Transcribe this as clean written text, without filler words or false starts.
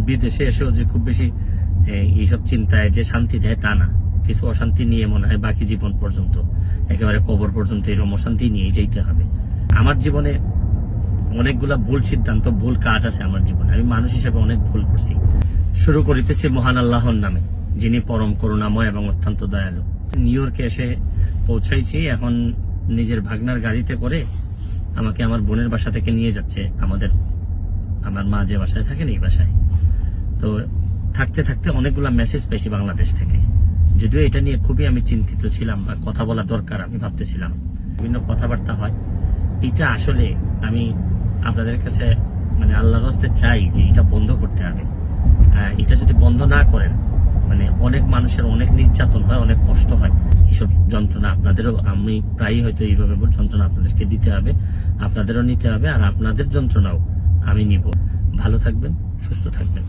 বিদেশে এসেও যে খুব বেশি এইসব চিন্তায় যে শান্তি দেয় তা না, কিছু অশান্তি নিয়ে মনে হয় বাকি জীবন পর্যন্ত, একেবারে কবর পর্যন্ত এরকম অশান্তি নিয়ে যেতে হবে। আমার জীবনে অনেকগুলা ভুল সিদ্ধান্ত, ভুল কাজ আছে আমার জীবনে। আমি মানুষ হিসেবে অনেক ভুল করছি। শুরু করিতেছি মহান আল্লাহর নামে, যিনি পরম করুণাময় এবং অত্যন্ত দয়ালু। নিউ ইয়র্কে এসে পৌঁছাইছি। এখন নিজের ভাগনার গাড়িতে করে আমাকে আমার বোনের বাসা থেকে নিয়ে যাচ্ছে আমার মা যে বাসায় থাকেন এই বাসায়। তো থাকতে থাকতে অনেকগুলা মেসেজ পেয়েছি বাংলাদেশ থেকে। যদিও এটা নিয়ে খুবই আমি চিন্তিত ছিলাম, বা কথা বলা দরকার আমি ভাবতেছিলাম। বিভিন্ন কথাবার্তা হয়, এটা আসলে আমি আপনাদের কাছে মানে আল্লাহর হস্তে চাই যে এটা বন্ধ করতে হবে। এটা যদি বন্ধ না করেন, মানে অনেক মানুষের অনেক নির্যাতন হয়, অনেক কষ্ট হয়। এইসব যন্ত্রণা আপনাদেরও, আমি প্রায়ই হয়তো এইভাবে যন্ত্রণা আপনাদেরকে দিতে হবে, আপনাদেরও নিতে হবে, আর আপনাদের যন্ত্রণাও আমি নিব। ভালো থাকবেন, সুস্থ থাকবেন।